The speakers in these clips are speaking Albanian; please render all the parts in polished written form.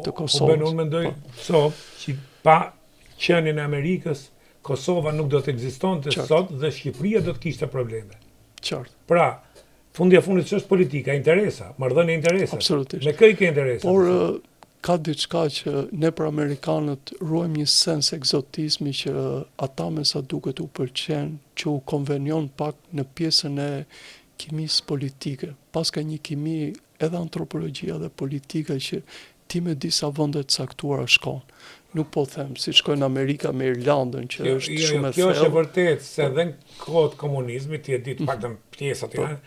të Kosovës. Unë mendoj që pa qenin e Amerikës, Kosova nuk do të ekzistonte sot dhe Shqipëria do të kishte probleme. Qartë. Pra, fundi e fundit ç'është politika, interesa, marrëdhënie interesa. Absolutisht. Me kë i ke interesa? Por ka diçka që ne për amerikanët ruajmë një sens egzotizmi që ata me sa duket u pëlqen, që u konvenion pak në pjesën e kimisë politike. Pas ka një kimi edhe antropologjia dhe politika që ti me disa vende të caktuara shkon. Nuk po them si shkojnë Amerika me Irlandën që është shumë e thellë. Kjo është e vërtetë se edhe në kohët e komunizmit, ti e di të paktën pjesat janë,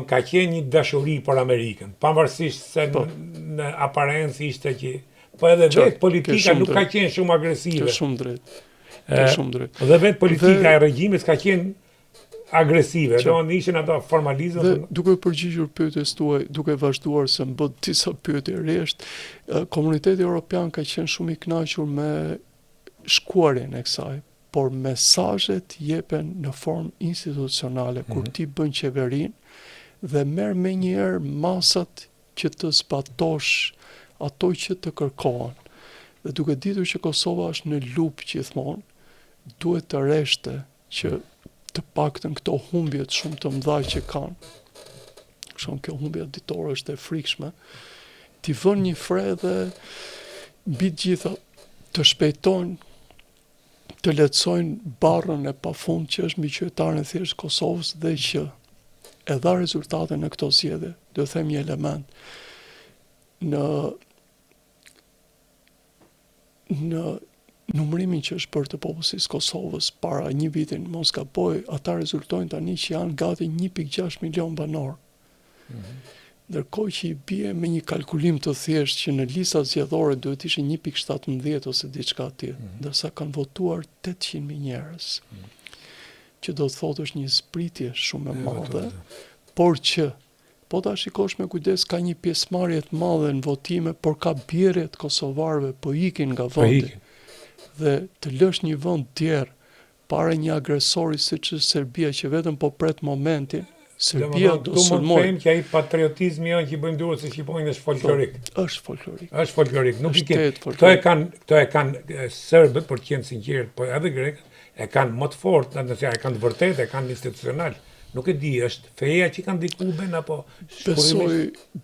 ka qenë një dashuri për Amerikën, pavarësisht se në aparencë ishte që po edhe vetë politika nuk ka qenë shumë agresive. Ke shumë drejt. Dhe vetë politika e regjimit ka qenë agresive, ishin ato formalizëm. Dhe duke përgjigjur pyetjes tuaj, duke vazhduar se më bët disa pyetje rresht, komuniteti evropian ka qenë shumë i kënaqur me shkuarjen e kësaj, por mesazhet jepen në formë institucionale kur ti bën qeverinë dhe merr menjëherë masat që të zbatosh ato që të kërkohen. Dhe duke ditur që Kosova është në lupë gjithmonë, duhet të reshte që të paktën këto humbjet shumë të mëdha që kanë, shumë kjo humbja ditore është e frikshme, t'i vën një fre dhe mbi gjitha të shpejtojnë, të lehtësojnë barrën e pafund që është mbi qytetarën e thjeshtë Kosovës dhe që e dha rezultate në këto zgjedhje. Do të them një element në numërimin që është bërë të popullsisë Kosovës para një vitin, mos gaboj, ata rezultojnë tani që janë gati 1.6 milion banor. Ndërkohë që i bie me një kalkulim të thjeshtë që në listat zgjedhore duhet ishte 1.17 ose diçka tjetër, ndërsa kanë votuar 800.000 njerëz. Që do të thotë është një zbritje shumë e madhe, por që po ta shikosh me kujdes ka një pjesëmarrje të madhe në votime, por ka bjerje të kosovarëve po ikin nga vendi. Dhe të lësh një vend tjerë para një agresori siç është Serbia që vetëm po pret momentin, Serbia do sulmoj. Them që ai patriotizmi që i bëjmë duhet se shqipojnë është folklorik. Është folklorik. Është folklorik, nuk i kanë. Këto e kanë serbët, për të qenë sinqert, po edhe grekët e kanë më të fortë, nëse e kanë të vërtetë, e kanë institucional. Nuk e di, është feja që kanë dikuben apo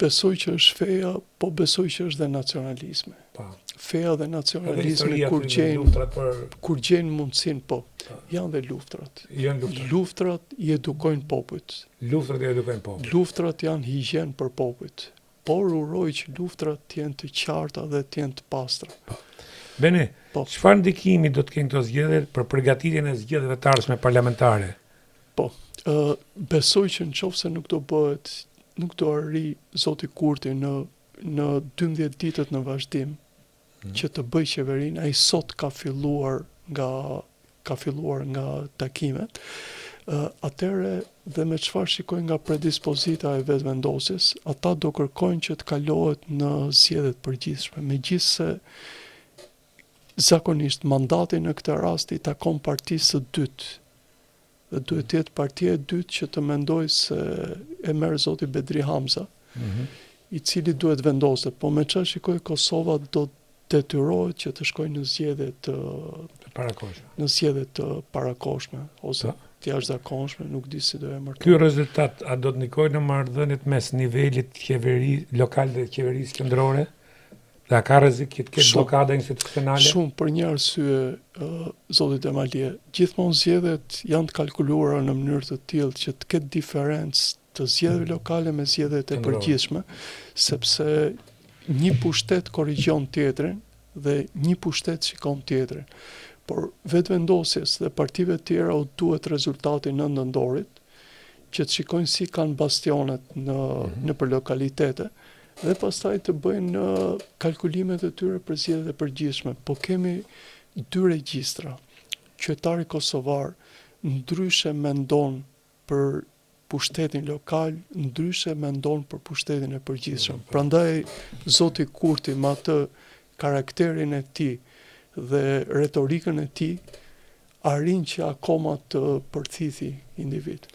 besoj që është feja, po besoj që është dhe nacionalizmi. Feja dhe nacionalizmi kur gjejnë mundësinë, po, janë dhe luftrat. Luftrat i edukojnë popujt. Luftrat janë higjen për popujt. Por uroj që luftrat të jenë të qarta dhe të jenë të pastra. Bene, çfarë ndikimi do të kenë këto zgjedhje për përgatitjen e zgjedhjeve të ardhshme parlamentare? Po, besoj që nëse nuk do arri zoti Kurti në 12 ditët në vazhdim që të bëj qeverinë, ai sot ka filluar nga takimet, atëre dhe me çfarë shikojnë nga predispozita e vetëvendosjes, ata do kërkojnë që të kalohet në zgjedhje të përgjithshme, megjithse zakonisht mandati në këtë rast i takon partisë së dytë. Dhe duhet të jetë partia e dytë që të mendojë se e merr zoti Bedri Hamza, i cili duhet vendoset, po me çfarë shikoj Kosova do detyrohet që të shkojë në zgjedhje të parakoshme ose të jashtëzakonshme, nuk di si do e marrë. Ky rezultat a do të ndikojë në marrëdhëniet mes nivelit lokal dhe qeverisë qendrore? Dhe ka rrezik që të ketë blokada institucionale? Shumë, për një arsye, zoti Demalie, gjithmonë zgjedhjet janë të kalkuluara në mënyrë të tillë që të ketë diferencë të zgjedhjeve lokale me zgjedhjet e përgjithshme, sepse një pushtet korrigjon tjetrin dhe një pushtet shikon tjetrin. Por vetëvendosjes dhe partive tjera u duhet rezultati nëndorit, që të shikojnë si kanë bastionet në për lokalitete, dhe pastaj të bëjnë kalkulimet e tyre për zgjedhjet e përgjithshme. Po kemi 2 regjistra. Qytetari kosovar ndryshe mendon për pushtetin lokal, ndryshe mendon për pushtetin e përgjithshëm. Prandaj zoti Kurti me atë karakterin e tij dhe retorikën e tij arrin që akoma të përthithi individ.